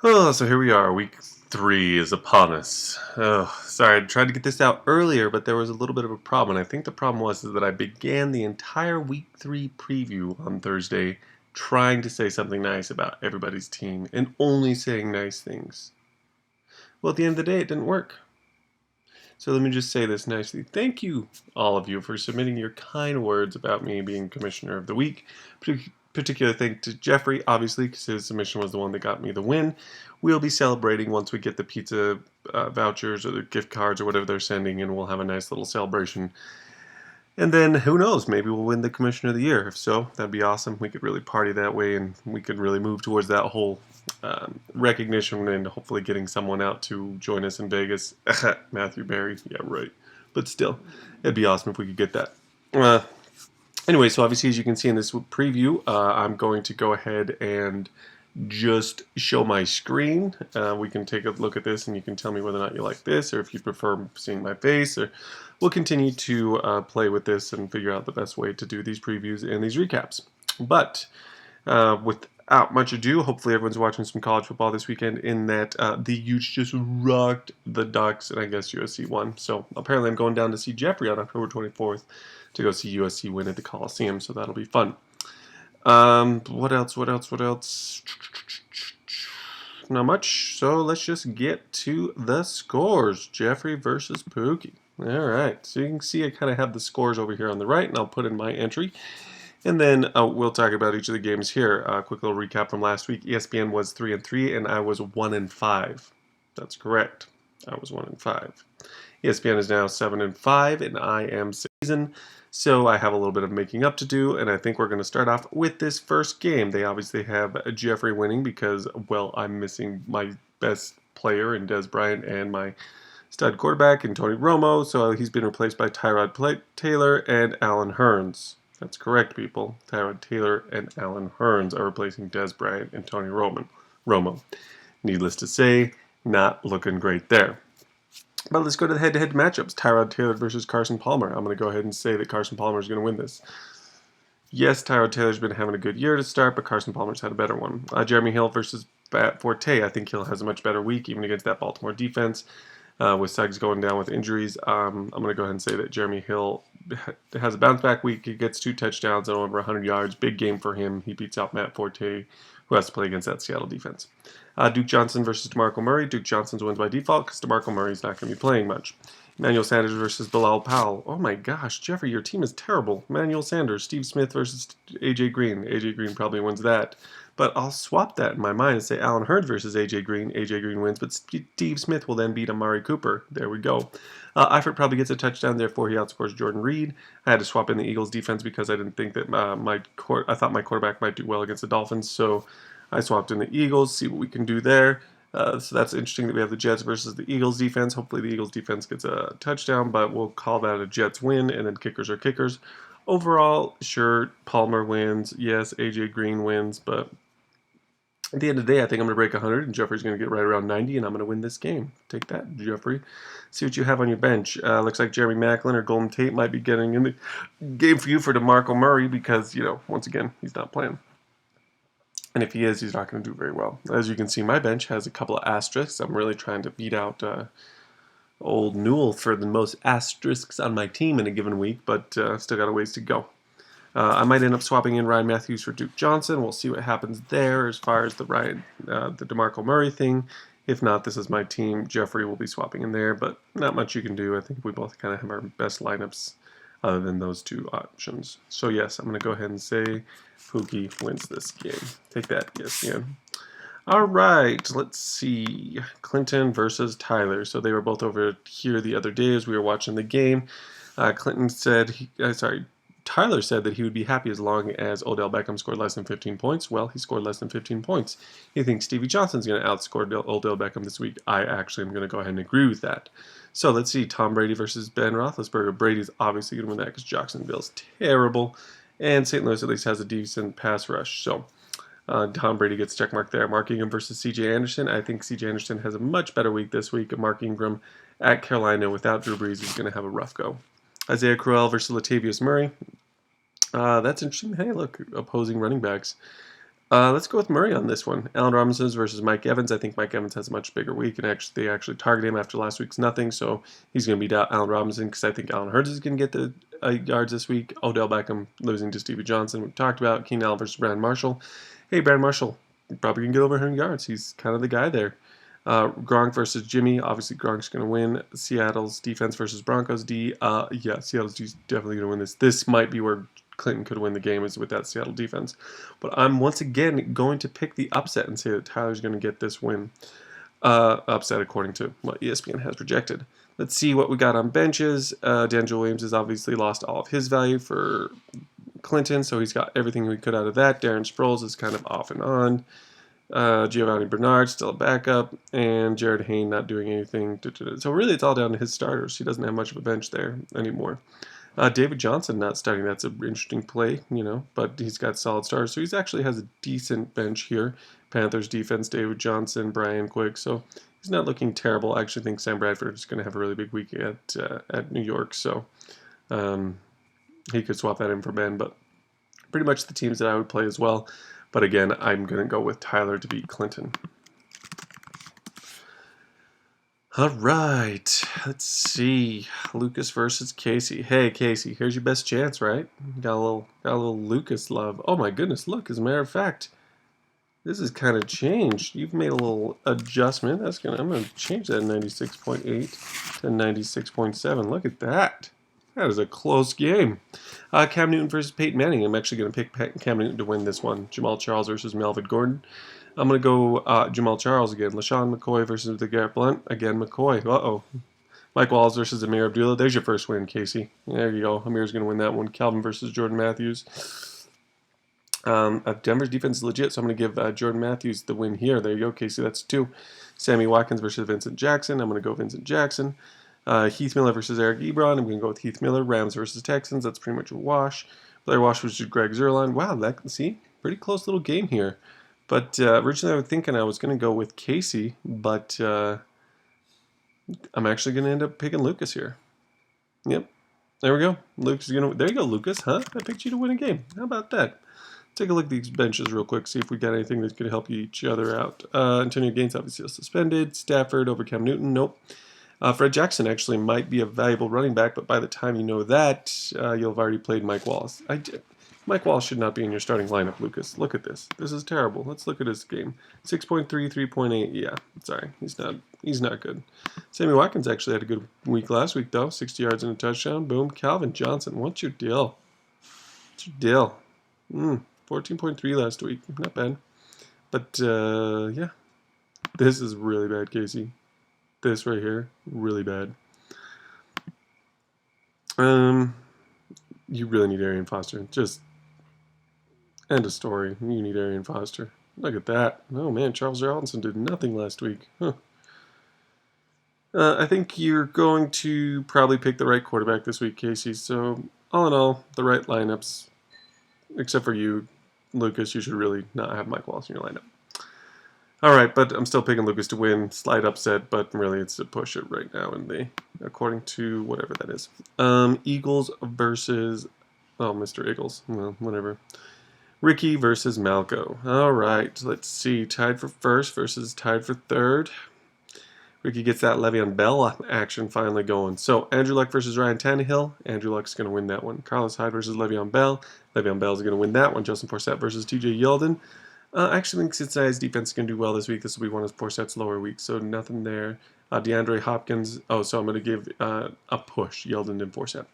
Oh, so here we are. Week 3 is upon us. Oh, sorry, I tried to get this out earlier, but there was a little bit of a problem. And I think the problem was is that I began the entire Week 3 preview on Thursday trying to say something nice about everybody's team and only saying nice things. Well, at the end of the day, it didn't work. So let me just say this nicely. Thank you, all of you, for submitting your kind words about me being Commissioner of the Week. Particular thank to Jeffrey, obviously, because his submission was the one that got me the win. We'll be celebrating once we get the pizza vouchers or the gift cards or whatever they're sending, and we'll have a nice little celebration. And then, who knows, maybe we'll win the Commissioner of the Year. If so, that'd be awesome. We could really party that way, and we could really move towards that whole recognition and hopefully getting someone out to join us in Vegas. Matthew Barry, yeah, right. But still, it'd be awesome if we could get that. Anyway, so obviously, as you can see in this preview, I'm going to go ahead and just show my screen. We can take a look at this and you can tell me whether or not you like this or if you prefer seeing my face, or we'll continue to play with this and figure out the best way to do these previews and these recaps. But without much ado, hopefully everyone's watching some college football this weekend in that the Utes just rocked the Ducks and I guess USC won. So apparently I'm going down to see Jeffrey on October 24th to go see USC win at the Coliseum, so that'll be fun. What else? Not much. So let's just get to the scores. Jeffrey versus Pookie. All right. So you can see I kind of have the scores over here on the right, and I'll put in my entry. And then we'll talk about each of the games here. Quick little recap from last week. ESPN was 3-3, and I was 1-5. That's correct. I was 1-5. ESPN is now 7-5, and I am season. So I have a little bit of making up to do, and I think we're going to start off with this first game. They obviously have Jeffrey winning because, well, I'm missing my best player in Dez Bryant and my stud quarterback in Tony Romo, so he's been replaced by Tyrod Taylor and Alan Hearns. That's correct, people. Tyrod Taylor and Alan Hearns are replacing Dez Bryant and Tony Romo. Needless to say, not looking great there. But let's go to the head-to-head matchups. Tyrod Taylor versus Carson Palmer. I'm going to go ahead and say that Carson Palmer is going to win this. Yes, Tyrod Taylor's been having a good year to start, but Carson Palmer's had a better one. Jeremy Hill versus Matt Forte. I think Hill has a much better week, even against that Baltimore defense. With Suggs going down with injuries, I'm going to go ahead and say that Jeremy Hill has a bounce-back week. He gets 2 touchdowns and over 100 yards. Big game for him. He beats out Matt Forte, who has to play against that Seattle defense. Duke Johnson versus DeMarco Murray. Duke Johnson wins by default because DeMarco Murray's not going to be playing much. Emmanuel Sanders versus Bilal Powell. Oh my gosh, Jeffrey, your team is terrible. Emmanuel Sanders. Steve Smith versus AJ Green. AJ Green probably wins that. But I'll swap that in my mind and say Alan Hearns versus AJ Green. AJ Green wins, but Steve Smith will then beat Amari Cooper. There we go. Eifert probably gets a touchdown, therefore he outscores Jordan Reed. I had to swap in the Eagles defense because I didn't think that I thought my quarterback might do well against the Dolphins, so I swapped in the Eagles, see what we can do there. So that's interesting that we have the Jets versus the Eagles defense. Hopefully the Eagles defense gets a touchdown, but we'll call that a Jets win, and then kickers are kickers. Overall, sure, Palmer wins. Yes, AJ Green wins, but at the end of the day, I think I'm going to break 100, and Jeffrey's going to get right around 90, and I'm going to win this game. Take that, Jeffrey. See what you have on your bench. Looks like Jeremy Maclin or Golden Tate might be getting in the game for you for DeMarco Murray because, once again, he's not playing. And if he is, he's not going to do very well. As you can see, my bench has a couple of asterisks. I'm really trying to beat out old Newell for the most asterisks on my team in a given week, but still got a ways to go. I might end up swapping in Ryan Matthews for Duke Johnson. We'll see what happens there as far as the DeMarco Murray thing. If not, this is my team. Jeffrey will be swapping in there, but not much you can do. I think we both kind of have our best lineups other than those 2 options. So yes, I'm going to go ahead and say Pookie wins this game. Take that, ESPN. All right, let's see. Clinton versus Tyler. So they were both over here the other day as we were watching the game. Tyler said that he would be happy as long as Odell Beckham scored less than 15 points. Well, he scored less than 15 points. He thinks Stevie Johnson's going to outscore Odell Beckham this week. I actually am going to go ahead and agree with that. So let's see, Tom Brady versus Ben Roethlisberger. Brady's obviously going to win that because Jacksonville's terrible, and St. Louis at least has a decent pass rush. So Tom Brady gets checkmark there. Mark Ingram versus C.J. Anderson. I think C.J. Anderson has a much better week this week. Mark Ingram at Carolina without Drew Brees is going to have a rough go. Isaiah Crowell versus Latavius Murray. That's interesting. Hey, look, opposing running backs. Let's go with Murray on this one. Allen Robinson versus Mike Evans. I think Mike Evans has a much bigger week, and they actually target him after last week's nothing, so he's going to beat out Allen Robinson because I think Allen Hurts is going to get the yards this week. Odell Beckham losing to Stevie Johnson. We talked about Keenan Allen versus Brandon Marshall. Hey, Brandon Marshall, probably going to get over 100 yards. He's kind of the guy there. Gronk versus Jimmy. Obviously, Gronk's going to win. Seattle's defense versus Broncos D. Yeah, Seattle's D is definitely going to win this. This might be where Clinton could win the game, is with that Seattle defense. But I'm once again going to pick the upset and say that Tyler's going to get this win. Upset according to what ESPN has projected. Let's see what we got on benches. D'Angelo Williams has obviously lost all of his value for Clinton, so he's got everything we could out of that. Darren Sproles is kind of off and on. Giovanni Bernard still a backup, and Jared Hayne not doing anything. So really, it's all down to his starters. He doesn't have much of a bench there anymore. David Johnson not starting. That's an interesting play, but he's got solid starters. So he actually has a decent bench here. Panthers defense, David Johnson, Brian Quick. So he's not looking terrible. I actually think Sam Bradford is going to have a really big week at New York. So he could swap that in for Ben, but pretty much the teams that I would play as well. But again, I'm going to go with Tyler to beat Clinton. All right, let's see. Lucas versus Casey. Hey, Casey, here's your best chance, right? Got a little Lucas love. Oh my goodness, look, as a matter of fact, this has kind of changed. You've made a little adjustment. I'm gonna change that 96.8 to 96.7. Look at that. That is a close game. Cam Newton versus Peyton Manning. I'm actually going to pick Cam Newton to win this one. Jamal Charles versus Melvin Gordon. I'm going to go Jamal Charles again. LaShawn McCoy versus Garrett Blunt. Again, McCoy. Uh-oh. Mike Wallace versus Amir Abdullah. There's your first win, Casey. There you go. Amir's going to win that one. Calvin versus Jordan Matthews. Denver's defense is legit, so I'm going to give Jordan Matthews the win here. There you go, Casey. That's 2. Sammy Watkins versus Vincent Jackson. I'm going to go Vincent Jackson. Heath Miller versus Eric Ebron. I'm going to go with Heath Miller. Rams versus Texans. That's pretty much a wash. Blair Walsh versus Greg Zuerlein. Wow, see? Pretty close little game here. But originally I was thinking I was going to go with Casey, but I'm actually going to end up picking Lucas here. Yep. There we go. Lucas is going to... There you go, Lucas. Huh? I picked you to win a game. How about that? Take a look at these benches real quick, see if we got anything that's going to help each other out. Antonio Gaines obviously suspended. Stafford over Cam Newton. Nope. Fred Jackson actually might be a valuable running back, but by the time you know that, you'll have already played Mike Wallace. Mike Wallace should not be in your starting lineup, Lucas. Look at this. This is terrible. Let's look at his game. 6.3, 3.8. Yeah, sorry. He's not good. Sammy Watkins actually had a good week last week, though. 60 yards and a touchdown. Boom. Calvin Johnson, what's your deal? What's your deal? 14.3 last week. Not bad. But, yeah. This is really bad, Casey. This right here, really bad. You really need Arian Foster. Just end of story. You need Arian Foster. Look at that. Oh man, Charles Robinson did nothing last week. Huh. I think you're going to probably pick the right quarterback this week, Casey. So all in all, the right lineups, except for you, Lucas. You should really not have Mike Wallace in your lineup. All right, but I'm still picking Lucas to win. Slight upset, but really it's a push it right now according to whatever that is. Eagles versus, Mr. Eagles. Well, whatever. Ricky versus Malco. All right, let's see. Tied for first versus tied for third. Ricky gets that Le'Veon Bell action finally going. So Andrew Luck versus Ryan Tannehill. Andrew Luck's going to win that one. Carlos Hyde versus Le'Veon Bell. Le'Veon Bell's going to win that one. Justin Forsett versus TJ Yeldon. I actually think Cincinnati's defense is going to do well this week. This will be one of Forsett's lower weeks, so nothing there. DeAndre Hopkins. Oh, so I'm going to give a push. Yeldon and Forsett.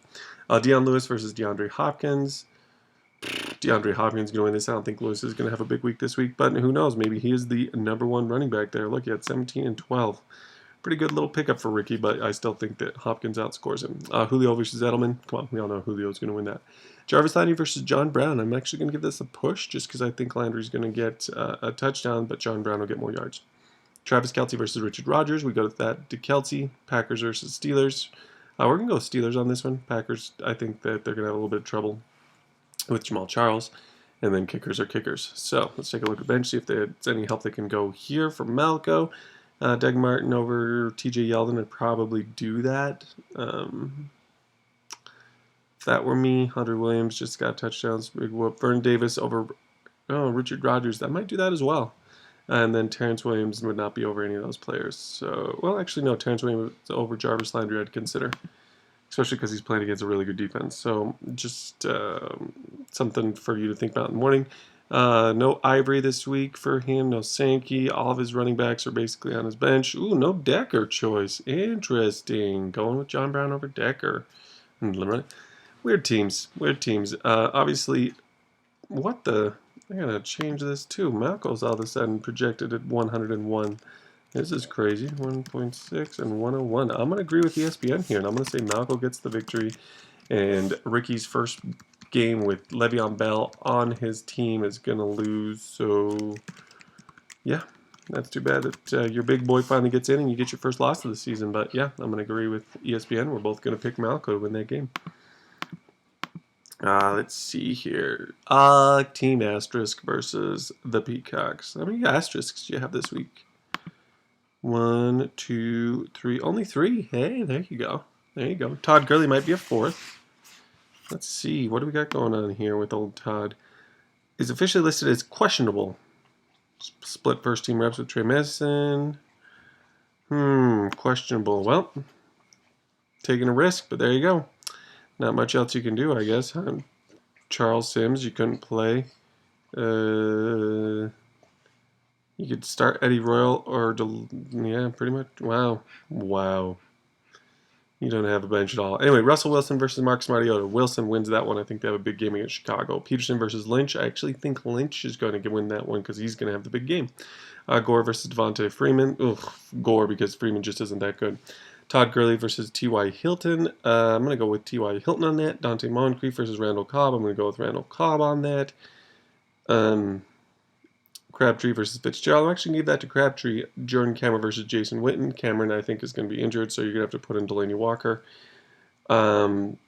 Deion Lewis versus DeAndre Hopkins. DeAndre Hopkins is going to win this. I don't think Lewis is going to have a big week this week, but who knows? Maybe he is the #1 running back there. Look, he had 17 and 12. Pretty good little pickup for Ricky, but I still think that Hopkins outscores him. Julio versus Edelman. Come on, we all know Julio's going to win that. Jarvis Landry versus John Brown. I'm actually going to give this a push just because I think Landry's going to get a touchdown, but John Brown will get more yards. Travis Kelce versus Richard Rodgers. We go to that to Kelce. Packers versus Steelers. We're going to go with Steelers on this one. Packers, I think that they're going to have a little bit of trouble with Jamal Charles. And then kickers are kickers. So let's take a look at bench, see if there's any help that can go here for Malco. Doug Martin over TJ Yeldon would probably do that. If that were me, Hunter Williams just got touchdowns. Big whoop. Vernon Davis over Oh, Richard Rodgers. That might do that as well. And then Terrence Williams would not be over any of those players. So, well, actually, no. Terrence Williams over Jarvis Landry, I'd consider, especially because he's playing against a really good defense. So, just something for you to think about in the morning. No Ivory this week for him. No Sankey. All of his running backs are basically on his bench. Ooh, no Decker choice. Interesting. Going with John Brown over Decker. Weird teams. Weird teams. Obviously, what the? I gotta change this too. Malco's all of a sudden projected at 101. This is crazy. 1.6 and 101. I'm gonna agree with ESPN here, and I'm gonna say Malco gets the victory. And Ricky's first game with Le'Veon Bell on his team is gonna lose. So, yeah, that's too bad that your big boy finally gets in and you get your first loss of the season. But yeah, I'm gonna agree with ESPN. We're both gonna pick Malco to win that game. Let's see here. Team Asterisk versus the Peacocks. How many asterisks do you have this week? 1, 2, 3. Only 3. Hey, there you go. There you go. Todd Gurley might be a 4th. Let's see. What do we got going on here with old Todd? Is officially listed as questionable. Split first team reps with Trey Mason. Questionable. Well, taking a risk, but there you go. Not much else you can do, I guess. Charles Sims, you couldn't play. You could start Eddie Royal or yeah, pretty much. Wow. You don't have a bench at all. Anyway, Russell Wilson versus Marcus Mariota. Wilson wins that one. I think they have a big game against Chicago. Peterson versus Lynch. I actually think Lynch is going to win that one because he's going to have the big game. Gore versus Devontae Freeman. Gore because Freeman just isn't that good. Todd Gurley versus T.Y. Hilton. I'm going to go with T.Y. Hilton on that. Dante Moncrief versus Randall Cobb. I'm going to go with Randall Cobb on that. Crabtree versus Fitzgerald. I'm actually going to give that to Crabtree. Jordan Cameron versus Jason Witten. Cameron, I think, is going to be injured, so you're going to have to put in Delaney Walker. Jason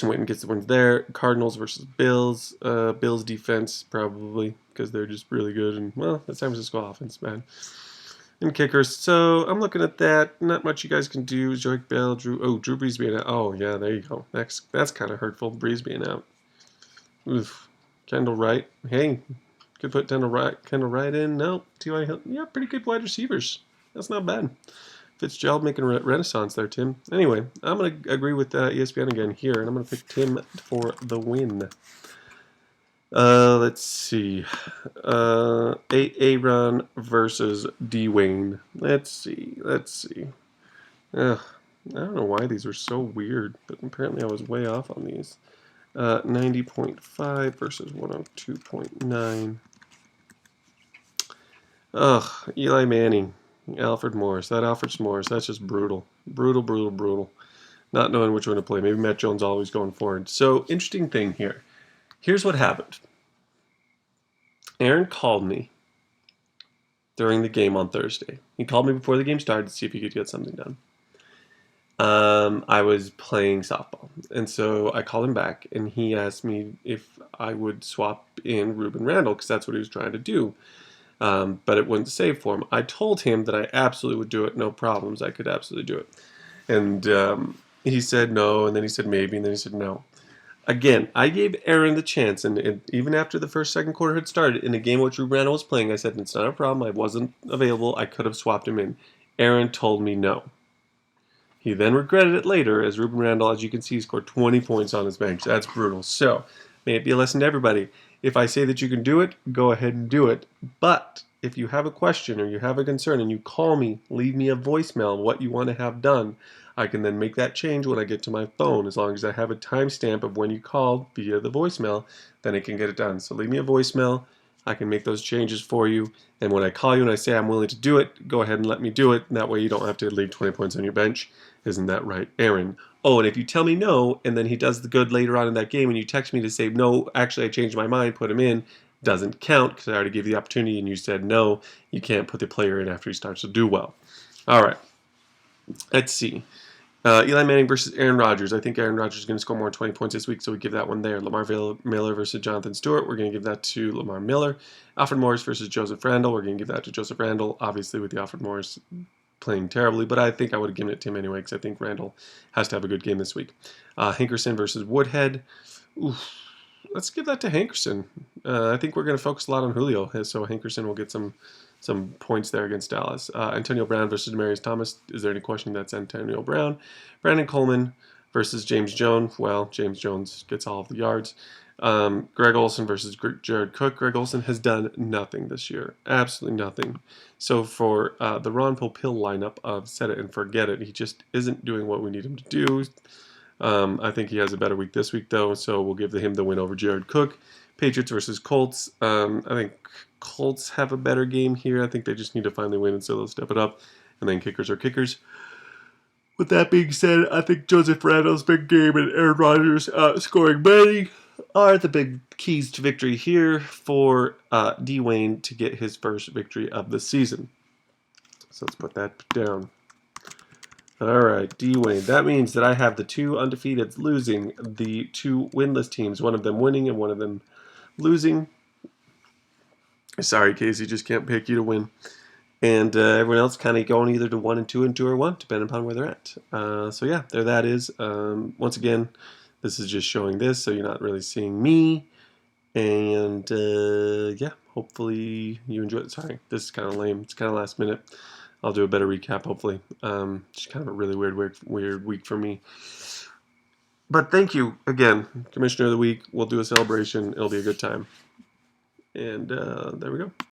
Witten gets the wins there. Cardinals versus Bills. Bills defense, probably, because they're just really good. And, well, the San Francisco offense, man. And kickers. So I'm looking at that. Not much you guys can do. Joique Bell, Drew Brees being out. Oh, yeah, there you go. That's kind of hurtful. Brees being out. Oof. Kendall Wright. Hey, could put Kendall Wright in. No. T.Y. Hilton. Yeah, pretty good wide receivers. That's not bad. Fitzgerald making a renaissance there, Tim. Anyway, I'm going to agree with ESPN again here, and I'm going to pick Tim for the win. Let's see. Aaron versus Dwayne. Let's see. Ugh, I don't know why these are so weird, but apparently I was way off on these. 90.5 versus 102.9. Ugh, Eli Manning. Alfred Morris. Alfred Morris, that's just brutal. Brutal. Not knowing which one to play. Maybe Matt Jones always going forward. So, interesting thing here. Here's what happened. Aaron called me during the game on Thursday. He called me before the game started to see if he could get something done. I was playing softball, and so I called him back, and he asked me if I would swap in Rueben Randle, because that's what he was trying to do, but it wouldn't save for him. I told him that I absolutely would do it, no problems, I could absolutely do it. And he said no, and then he said maybe, and then he said no. Again, I gave Aaron the chance, and even after the second quarter had started, in a game which Rueben Randle was playing, I said, it's not a problem, I wasn't available, I could have swapped him in. Aaron told me no. He then regretted it later, as Rueben Randle, as you can see, scored 20 points on his bench. That's brutal. So, may it be a lesson to everybody. If I say that you can do it, go ahead and do it. But if you have a question or you have a concern and you call me, leave me a voicemail of what you want to have done, I can then make that change when I get to my phone. As long as I have a timestamp of when you called via the voicemail, then I can get it done. So leave me a voicemail. I can make those changes for you. And when I call you and I say I'm willing to do it, go ahead and let me do it. And that way you don't have to leave 20 points on your bench. Isn't that right, Aaron? Oh, and if you tell me no, and then he does the good later on in that game, and you text me to say, no, actually I changed my mind, put him in, doesn't count because I already gave you the opportunity and you said no, you can't put the player in after he starts to do well. All right. Let's see. Eli Manning versus Aaron Rodgers. I think Aaron Rodgers is going to score more than 20 points this week, so we give that one there. Lamar Miller versus Jonathan Stewart. We're going to give that to Lamar Miller. Alfred Morris versus Joseph Randle. We're going to give that to Joseph Randle, obviously with the Alfred Morris playing terribly, but I think I would have given it to him anyway because I think Randle has to have a good game this week. Hankerson versus Woodhead. Oof. let's give that to Hankerson. I think we're going to focus a lot on Julio, so Hankerson will get some points there against Dallas. Antonio Brown versus Demaryius Thomas. Is there any question that's Antonio Brown? Brandon Coleman versus James Jones. Well, James Jones gets all of the yards. Greg Olsen versus Jared Cook. Greg Olsen has done nothing this year. Absolutely nothing. So for the Ron Popeil lineup of set it and forget it, he just isn't doing what we need him to do. I think he has a better week this week, though, so we'll give him the win over Jared Cook. Patriots versus Colts. I think Colts have a better game here. I think they just need to finally win, and so they'll step it up. And then kickers are kickers. With that being said, I think Joseph Randall's big game and Aaron Rodgers scoring many are the big keys to victory here for D. Wayne to get his first victory of the season. So let's put that down. All right, D. Wayne. That means that I have the 2 undefeateds losing, the 2 winless teams, one of them winning and one of them losing. Sorry, Casey, just can't pick you to win. And everyone else kind of going either to 1 and 2 and 2 or 1, depending upon where they're at. So yeah, there that is. Once again, this is just showing this, so you're not really seeing me. And yeah, hopefully you enjoyed it. Sorry, this is kind of lame. It's kind of last minute. I'll do a better recap, hopefully. Just kind of a really weird week for me. But thank you again, Commissioner of the Week. We'll do a celebration. It'll be a good time. And there we go.